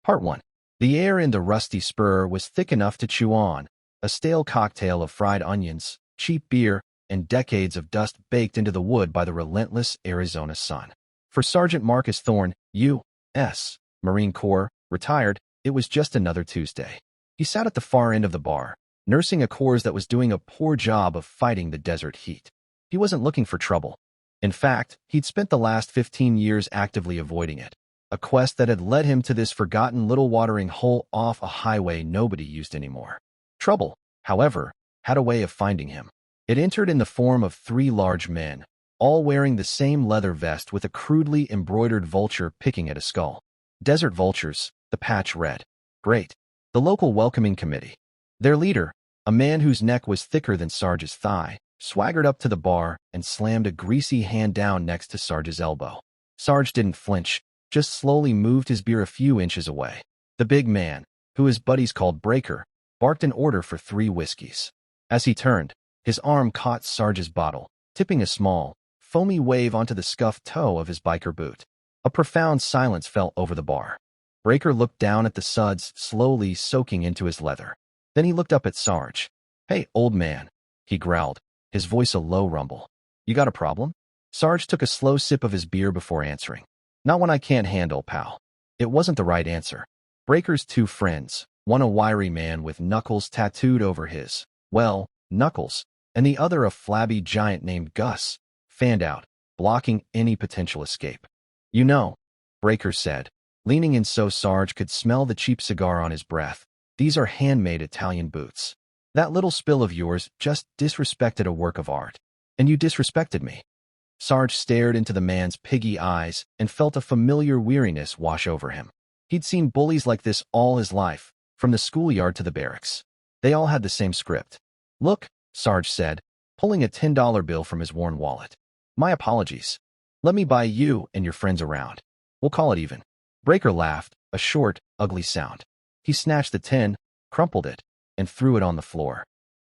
Part 1. The air in the rusty spur was thick enough to chew on, a stale cocktail of fried onions, cheap beer, and decades of dust baked into the wood by the relentless Arizona sun. For Sergeant Marcus Thorne, U.S. Marine Corps, retired, it was just another Tuesday. He sat at the far end of the bar, nursing a corps that was doing a poor job of fighting the desert heat. He wasn't looking for trouble. In fact, he'd spent the last 15 years actively avoiding it, a quest that had led him to this forgotten little watering hole off a highway nobody used anymore. Trouble, however, had a way of finding him. It entered in the form of 3 large men, all wearing the same leather vest with a crudely embroidered vulture picking at a skull. Desert vultures, the patch read. Great. The local welcoming committee. Their leader, a man whose neck was thicker than Sarge's thigh, swaggered up to the bar and slammed a greasy hand down next to Sarge's elbow. Sarge didn't flinch, just slowly moved his beer a few inches away. The big man, who his buddies called BIKER, barked an order for 3 whiskeys. As he turned, his arm caught Sarge's bottle, tipping a small, foamy wave onto the scuffed toe of his biker boot. A profound silence fell over the bar. BIKER looked down at the suds slowly soaking into his leather. Then he looked up at Sarge. "Hey, old man," he growled, his voice a low rumble. "You got a problem?" Sarge took a slow sip of his beer before answering. "Not one I can't handle, pal." It wasn't the right answer. BIKER's 2 friends, one a wiry man with knuckles tattooed over his, well, knuckles, and the other a flabby giant named Gus, fanned out, blocking any potential escape. "You know," BIKER said, leaning in so Sarge could smell the cheap cigar on his breath, "these are handmade Italian boots. That little spill of yours just disrespected a work of art. And you disrespected me." Sarge stared into the man's piggy eyes and felt a familiar weariness wash over him. He'd seen bullies like this all his life, from the schoolyard to the barracks. They all had the same script. "Look," Sarge said, pulling a $10 bill from his worn wallet. "My apologies. Let me buy you and your friends around. We'll call it even." BIKER laughed, a short, ugly sound. He snatched the 10, crumpled it, and threw it on the floor.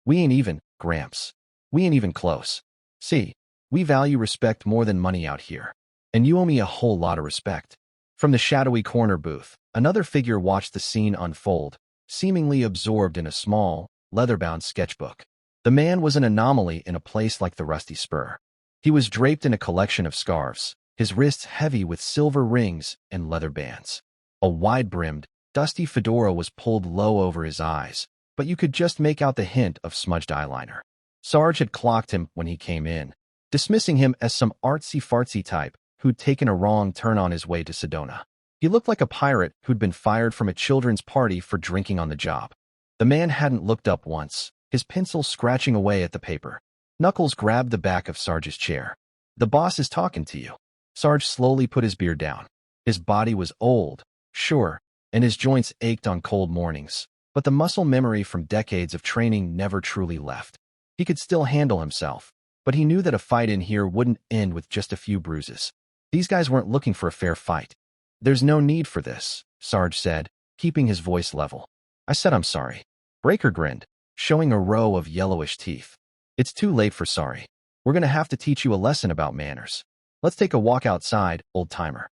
"We ain't even, Gramps. We ain't even close. See, we value respect more than money out here. And you owe me a whole lot of respect." From the shadowy corner booth, another figure watched the scene unfold, seemingly absorbed in a small, leather-bound sketchbook. The man was an anomaly in a place like the Rusty Spur. He was draped in a collection of scarves, his wrists heavy with silver rings and leather bands. A wide-brimmed, dusty fedora was pulled low over his eyes, but you could just make out the hint of smudged eyeliner. Sarge had clocked him when he came in, dismissing him as some artsy-fartsy type who'd taken a wrong turn on his way to Sedona. He looked like a pirate who'd been fired from a children's party for drinking on the job. The man hadn't looked up once, his pencil scratching away at the paper. Knuckles grabbed the back of Sarge's chair. "The boss is talking to you." Sarge slowly put his beer down. His body was old, sure, and his joints ached on cold mornings, but the muscle memory from decades of training never truly left. He could still handle himself, but he knew that a fight in here wouldn't end with just a few bruises. These guys weren't looking for a fair fight. "There's no need for this," Sarge said, keeping his voice level. "I said I'm sorry." BIKER grinned, showing a row of yellowish teeth. "It's too late for sorry. We're gonna have to teach you a lesson about manners. Let's take a walk outside, old-timer."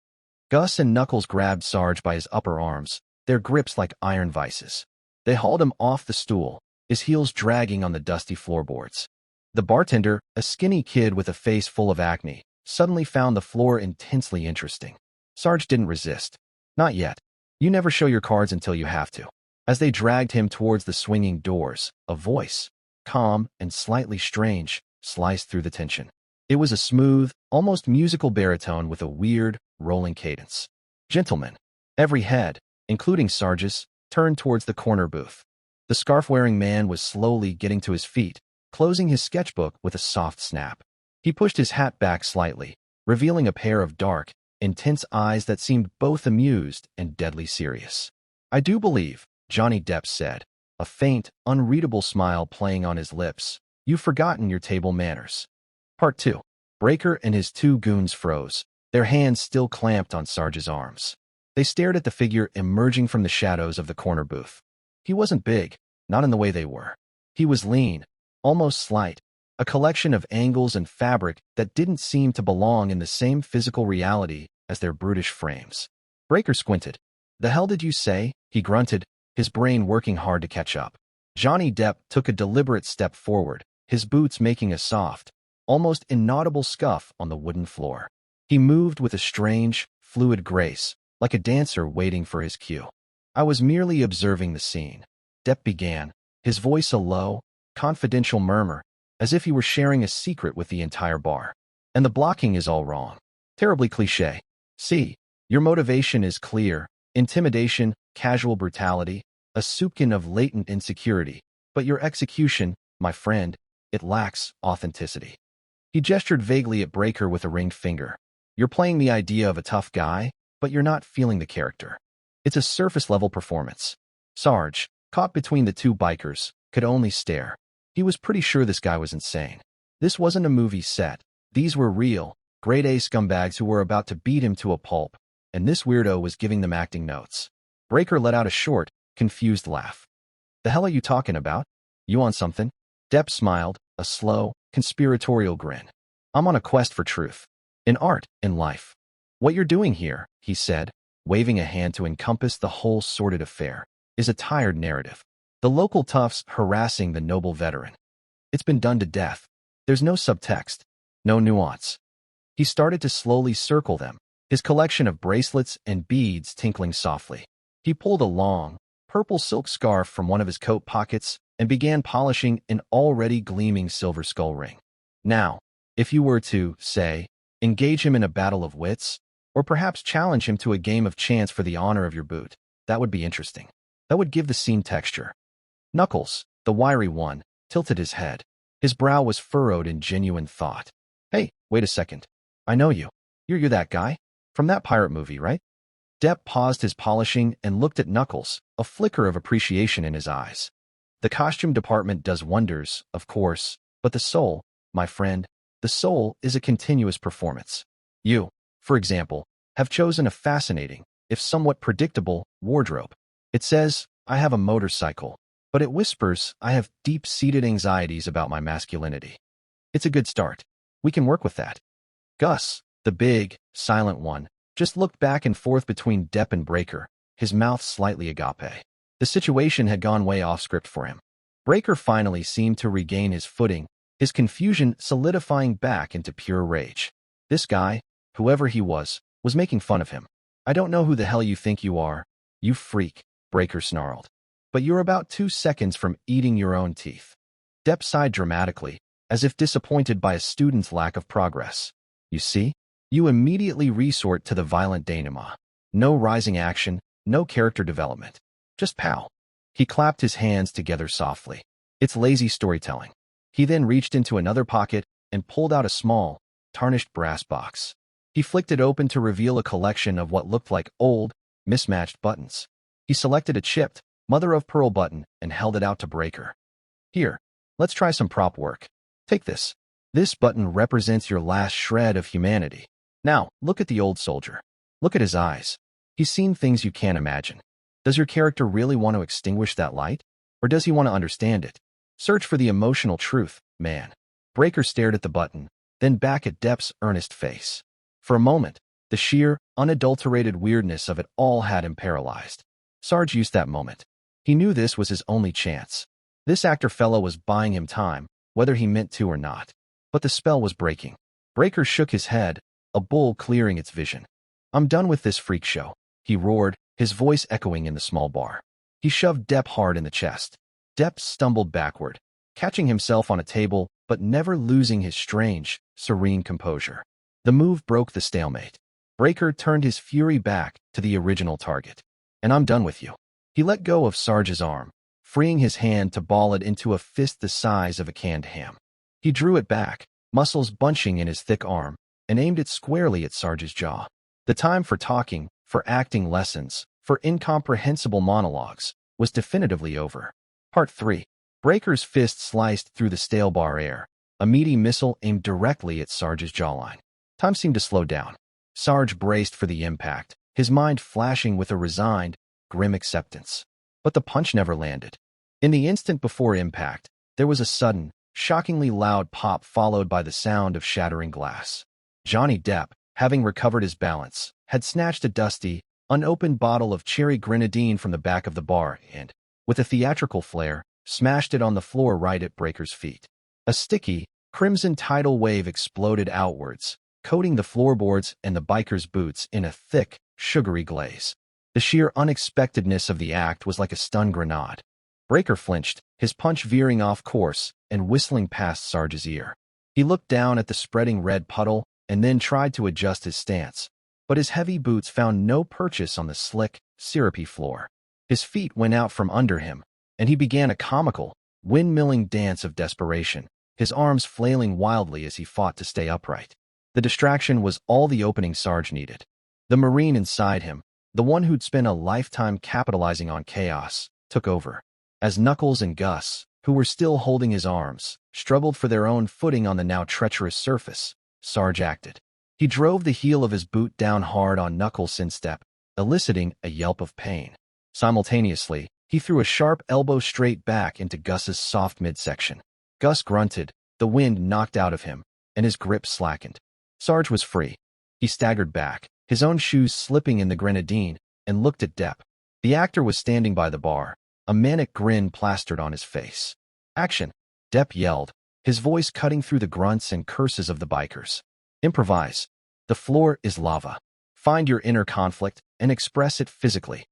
Gus and Knuckles grabbed Sarge by his upper arms, their grips like iron vices. They hauled him off the stool, his heels dragging on the dusty floorboards. The bartender, a skinny kid with a face full of acne, suddenly found the floor intensely interesting. Sarge didn't resist. "Not yet. You never show your cards until you have to." As they dragged him towards the swinging doors, a voice, calm and slightly strange, sliced through the tension. It was a smooth, almost musical baritone with a weird, rolling cadence. "Gentlemen." Every head, including Sarge's, turned towards the corner booth. The scarf-wearing man was slowly getting to his feet, closing his sketchbook with a soft snap. He pushed his hat back slightly, revealing a pair of dark, intense eyes that seemed both amused and deadly serious. "I do believe," Johnny Depp said, a faint, unreadable smile playing on his lips, "you've forgotten your table manners." Part 2. BIKER and his 2 goons froze, their hands still clamped on Sarge's arms. They stared at the figure emerging from the shadows of the corner booth. He wasn't big, not in the way they were. He was lean, almost slight, a collection of angles and fabric that didn't seem to belong in the same physical reality as their brutish frames. BIKER squinted. "The hell did you say?" he grunted, his brain working hard to catch up. Johnny Depp took a deliberate step forward, his boots making a soft, almost inaudible scuff on the wooden floor. He moved with a strange, fluid grace, like a dancer waiting for his cue. "I was merely observing the scene," Depp began, his voice a low, confidential murmur, as if he were sharing a secret with the entire bar. "And the blocking is all wrong. Terribly cliché. See, your motivation is clear: intimidation, casual brutality, a soupçon of latent insecurity. But your execution, my friend, it lacks authenticity." He gestured vaguely at BIKER with a ringed finger. "You're playing the idea of a tough guy, but you're not feeling the character. It's a surface-level performance." Sarge, caught between the two bikers, could only stare. He was pretty sure this guy was insane. This wasn't a movie set. These were real, grade-A scumbags who were about to beat him to a pulp, and this weirdo was giving them acting notes. BIKER let out a short, confused laugh. "The hell are you talking about? You on something?" Depp smiled, a slow, conspiratorial grin. "I'm on a quest for truth. In art, in life. What you're doing here," he said, waving a hand to encompass the whole sordid affair, "is a tired narrative. The local toughs harassing the noble veteran. It's been done to death. There's no subtext, no nuance." He started to slowly circle them, his collection of bracelets and beads tinkling softly. He pulled a long, purple silk scarf from one of his coat pockets and began polishing an already gleaming silver skull ring. "Now, if you were to, say, engage him in a battle of wits, or perhaps challenge him to a game of chance for the honor of your boot, that would be interesting. That would give the scene texture." Knuckles, the wiry one, tilted his head. His brow was furrowed in genuine thought. "Hey, wait a second. I know you. You're that guy? From that pirate movie, right?" Depp paused his polishing and looked at Knuckles, a flicker of appreciation in his eyes. "The costume department does wonders, of course, but the soul, my friend, the soul is a continuous performance. You, for example, have chosen a fascinating, if somewhat predictable, wardrobe. It says, 'I have a motorcycle,' but it whispers, 'I have deep-seated anxieties about my masculinity.' It's a good start. We can work with that." Gus, the big, silent one, just looked back and forth between Depp and BIKER, his mouth slightly agape. The situation had gone way off script for him. BIKER finally seemed to regain his footing, his confusion solidifying back into pure rage. This guy, whoever he was making fun of him. "I don't know who the hell you think you are, you freak," BIKER snarled. "But you're about 2 seconds from eating your own teeth." Depp sighed dramatically, as if disappointed by a student's lack of progress. "You see? You immediately resort to the violent denouement. No rising action, no character development. Just pow." He clapped his hands together softly. "It's lazy storytelling." He then reached into another pocket and pulled out a small, tarnished brass box. He flicked it open to reveal a collection of what looked like old, mismatched buttons. He selected a chipped, mother-of-pearl button and held it out to BIKER. "Here, let's try some prop work. Take this. This button represents your last shred of humanity. Now, look at the old soldier. Look at his eyes. He's seen things you can't imagine. Does your character really want to extinguish that light? Or does he want to understand it? Search for the emotional truth, man." BIKER stared at the button, then back at Depp's earnest face. For a moment, the sheer, unadulterated weirdness of it all had him paralyzed. Sarge used that moment. He knew this was his only chance. This actor fellow was buying him time, whether he meant to or not. But the spell was breaking. BIKER shook his head, a bull clearing its vision. "I'm done with this freak show," he roared, his voice echoing in the small bar. He shoved Depp hard in the chest. Depp stumbled backward, catching himself on a table but never losing his strange, serene composure. The move broke the stalemate. BIKER turned his fury back to the original target. "And I'm done with you." He let go of Sarge's arm, freeing his hand to ball it into a fist the size of a canned ham. He drew it back, muscles bunching in his thick arm, and aimed it squarely at Sarge's jaw. The time for talking, for acting lessons, for incomprehensible monologues, was definitively over. Part 3. BIKER's fist sliced through the stale bar air, a meaty missile aimed directly at Sarge's jawline. Time seemed to slow down. Sarge braced for the impact, his mind flashing with a resigned, grim acceptance. But the punch never landed. In the instant before impact, there was a sudden, shockingly loud pop followed by the sound of shattering glass. Johnny Depp, having recovered his balance, had snatched a dusty, unopened bottle of cherry grenadine from the back of the bar and, with a theatrical flair, smashed it on the floor right at BIKER's feet. A sticky, crimson tidal wave exploded outwards, coating the floorboards and the biker's boots in a thick, sugary glaze. The sheer unexpectedness of the act was like a stun grenade. BIKER flinched, his punch veering off course and whistling past Sarge's ear. He looked down at the spreading red puddle and then tried to adjust his stance, but his heavy boots found no purchase on the slick, syrupy floor. His feet went out from under him, and he began a comical, windmilling dance of desperation, his arms flailing wildly as he fought to stay upright. The distraction was all the opening Sarge needed. The Marine inside him, the one who'd spent a lifetime capitalizing on chaos, took over. As Knuckles and Gus, who were still holding his arms, struggled for their own footing on the now treacherous surface, Sarge acted. He drove the heel of his boot down hard on Knuckles' instep, eliciting a yelp of pain. Simultaneously, he threw a sharp elbow straight back into Gus's soft midsection. Gus grunted, the wind knocked out of him, and his grip slackened. Sarge was free. He staggered back, his own shoes slipping in the grenadine, and looked at Depp. The actor was standing by the bar, a manic grin plastered on his face. "Action!" Depp yelled, his voice cutting through the grunts and curses of the bikers. "Improvise. The floor is lava. Find your inner conflict and express it physically."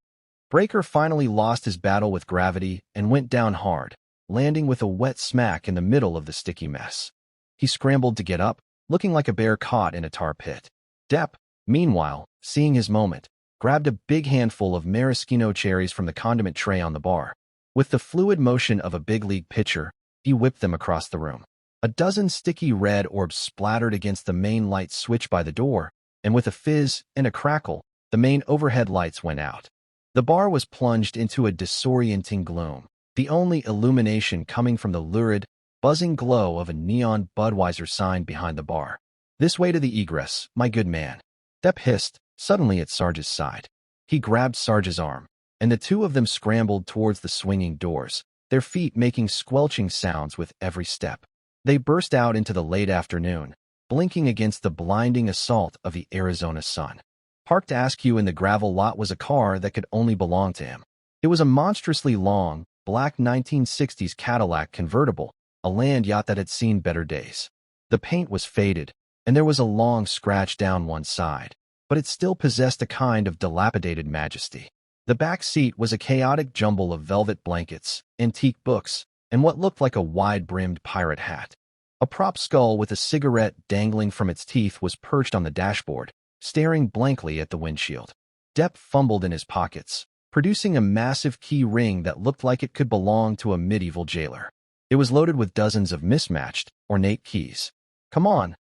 BIKER finally lost his battle with gravity and went down hard, landing with a wet smack in the middle of the sticky mess. He scrambled to get up, looking like a bear caught in a tar pit. Depp, meanwhile, seeing his moment, grabbed a big handful of maraschino cherries from the condiment tray on the bar. With the fluid motion of a big league pitcher, he whipped them across the room. A dozen sticky red orbs splattered against the main light switch by the door, and with a fizz and a crackle, the main overhead lights went out. The bar was plunged into a disorienting gloom, the only illumination coming from the lurid, buzzing glow of a neon Budweiser sign behind the bar. "This way to the egress, my good man," Depp hissed, suddenly at Sarge's side. He grabbed Sarge's arm, and the two of them scrambled towards the swinging doors, their feet making squelching sounds with every step. They burst out into the late afternoon, blinking against the blinding assault of the Arizona sun. Parked askew in the gravel lot was a car that could only belong to him. It was a monstrously long, black 1960s Cadillac convertible, a land yacht that had seen better days. The paint was faded, and there was a long scratch down one side, but it still possessed a kind of dilapidated majesty. The back seat was a chaotic jumble of velvet blankets, antique books, and what looked like a wide-brimmed pirate hat. A prop skull with a cigarette dangling from its teeth was perched on the dashboard, staring blankly at the windshield. Depp fumbled in his pockets, producing a massive key ring that looked like it could belong to a medieval jailer. It was loaded with dozens of mismatched, ornate keys. Come on,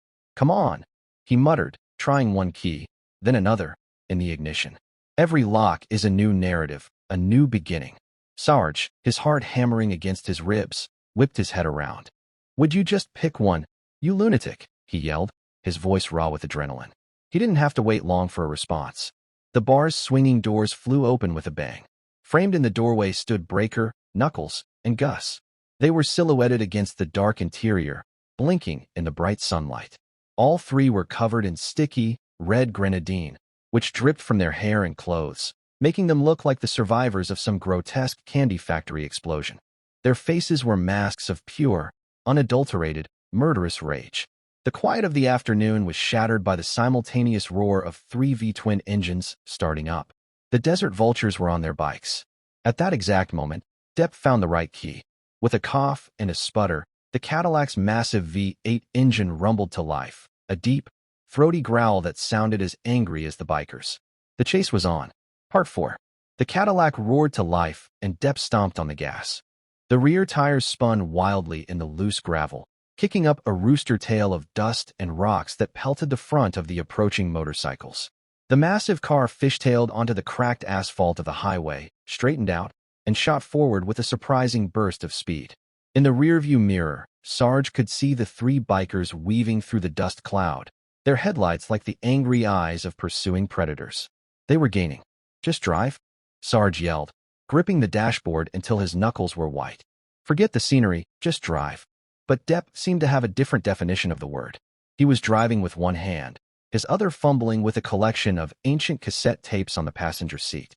he muttered, trying one key, then another, in the ignition. Every lock is a new narrative, a new beginning. Sarge, his heart hammering against his ribs, whipped his head around. "Would you just pick one, you lunatic?" he yelled, his voice raw with adrenaline. He didn't have to wait long for a response. The bar's swinging doors flew open with a bang. Framed in the doorway stood BIKER, Knuckles, and Gus. They were silhouetted against the dark interior, blinking in the bright sunlight. All three were covered in sticky, red grenadine, which dripped from their hair and clothes, making them look like the survivors of some grotesque candy factory explosion. Their faces were masks of pure, unadulterated, murderous rage. The quiet of the afternoon was shattered by the simultaneous roar of 3 V-twin engines starting up. The desert vultures were on their bikes. At that exact moment, Depp found the right key. With a cough and a sputter, the Cadillac's massive V8 engine rumbled to life, a deep, throaty growl that sounded as angry as the bikers. The chase was on. Part 4. The Cadillac roared to life, and Depp stomped on the gas. The rear tires spun wildly in the loose gravel, kicking up a rooster tail of dust and rocks that pelted the front of the approaching motorcycles. The massive car fishtailed onto the cracked asphalt of the highway, straightened out, and shot forward with a surprising burst of speed. In the rearview mirror, Sarge could see the 3 bikers weaving through the dust cloud, their headlights like the angry eyes of pursuing predators. They were gaining. "Just drive?" Sarge yelled, gripping the dashboard until his knuckles were white. "Forget the scenery, just drive." But Depp seemed to have a different definition of the word. He was driving with one hand, his other fumbling with a collection of ancient cassette tapes on the passenger seat.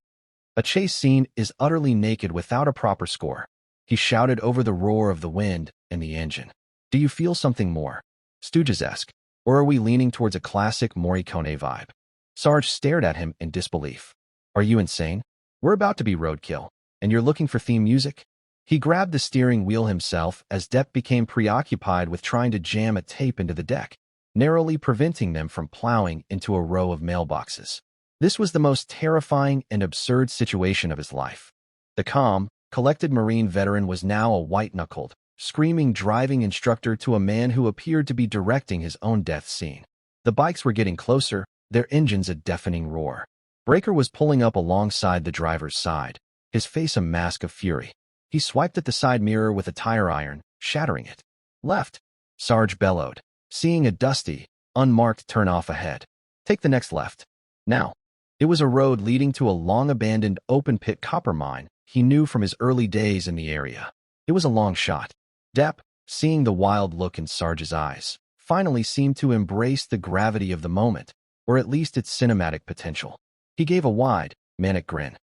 A chase scene is utterly naked without a proper score. He shouted over the roar of the wind and the engine. Do you feel something more Stooges-esque, or are we leaning towards a classic Morricone vibe? Sarge stared at him in disbelief. Are you insane? We're about to be roadkill, and you're looking for theme music? He grabbed the steering wheel himself as Depp became preoccupied with trying to jam a tape into the deck, narrowly preventing them from plowing into a row of mailboxes. This was the most terrifying and absurd situation of his life. The calm, collected Marine veteran was now a white-knuckled, screaming driving instructor to a man who appeared to be directing his own death scene. The bikes were getting closer, their engines a deafening roar. BIKER was pulling up alongside the driver's side, his face a mask of fury. He swiped at the side mirror with a tire iron, shattering it. Left, Sarge bellowed, seeing a dusty, unmarked turn-off ahead. Take the next left. Now. It was a road leading to a long-abandoned open-pit copper mine he knew from his early days in the area. It was a long shot. Depp, seeing the wild look in Sarge's eyes, finally seemed to embrace the gravity of the moment, or at least its cinematic potential. He gave a wide, manic grin.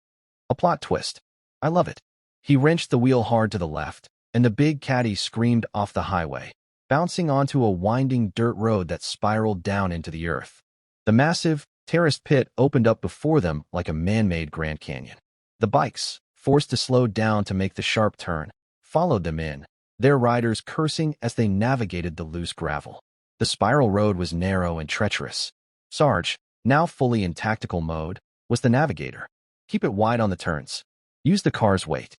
A plot twist. I love it. He wrenched the wheel hard to the left, and the big caddy screamed off the highway, bouncing onto a winding dirt road that spiraled down into the earth. The massive, terraced pit opened up before them like a man-made Grand Canyon. The bikes, forced to slow down to make the sharp turn, followed them in, their riders cursing as they navigated the loose gravel. The spiral road was narrow and treacherous. Sarge, now fully in tactical mode, was the navigator. Keep it wide on the turns. Use the car's weight.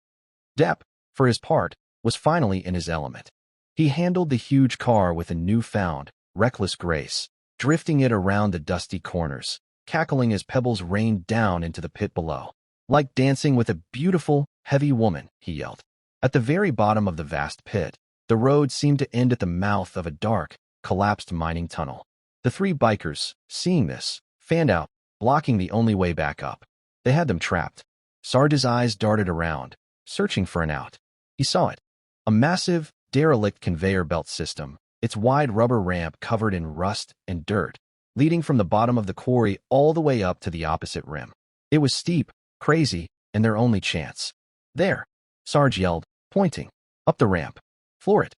Depp, for his part, was finally in his element. He handled the huge car with a newfound, reckless grace, drifting it around the dusty corners, cackling as pebbles rained down into the pit below. Like dancing with a beautiful, heavy woman, he yelled. At the very bottom of the vast pit, the road seemed to end at the mouth of a dark, collapsed mining tunnel. The three bikers, seeing this, fanned out, blocking the only way back up. They had them trapped. Sarge's eyes darted around, searching for an out. He saw it. A massive, derelict conveyor belt system, its wide rubber ramp covered in rust and dirt, leading from the bottom of the quarry all the way up to the opposite rim. It was steep, crazy, and their only chance. There, Sarge yelled, pointing. Up the ramp. Floor it.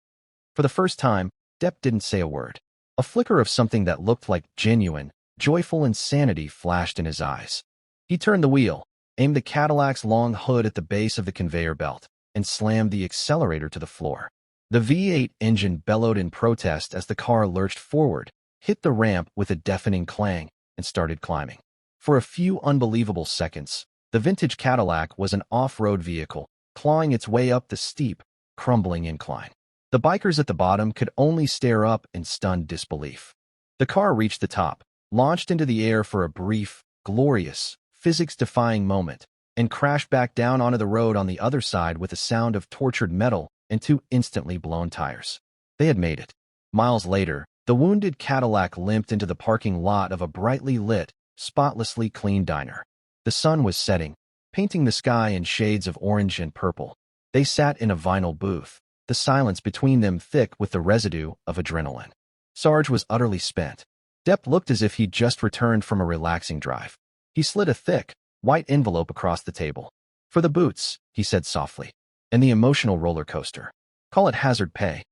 For the first time, Depp didn't say a word. A flicker of something that looked like genuine, joyful insanity flashed in his eyes. He turned the wheel, aimed the Cadillac's long hood at the base of the conveyor belt, and slammed the accelerator to the floor. The V8 engine bellowed in protest as the car lurched forward, hit the ramp with a deafening clang, and started climbing. For a few unbelievable seconds, the vintage Cadillac was an off-road vehicle, clawing its way up the steep, crumbling incline. The bikers at the bottom could only stare up in stunned disbelief. The car reached the top, launched into the air for a brief, glorious, physics-defying moment, and crashed back down onto the road on the other side with a sound of tortured metal and two instantly blown tires. They had made it. Miles later, the wounded Cadillac limped into the parking lot of a brightly lit, spotlessly clean diner. The sun was setting, painting the sky in shades of orange and purple. They sat in a vinyl booth, the silence between them thick with the residue of adrenaline. Sarge was utterly spent. Depp looked as if he'd just returned from a relaxing drive. He slid a thick, white envelope across the table. For the boots, he said softly, and the emotional roller coaster. Call it hazard pay.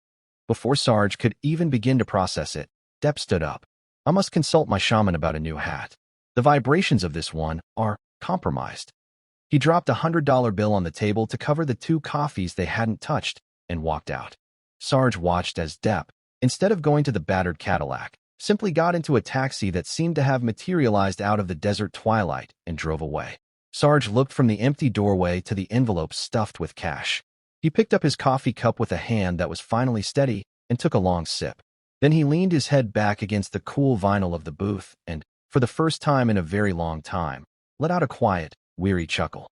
Before Sarge could even begin to process it, Depp stood up. I must consult my shaman about a new hat. The vibrations of this one are compromised. He dropped $100 bill on the table to cover the 2 coffees they hadn't touched and walked out. Sarge watched as Depp, instead of going to the battered Cadillac, simply got into a taxi that seemed to have materialized out of the desert twilight and drove away. Sarge looked from the empty doorway to the envelope stuffed with cash. He picked up his coffee cup with a hand that was finally steady and took a long sip. Then he leaned his head back against the cool vinyl of the booth and, for the first time in a very long time, let out a quiet, weary chuckle.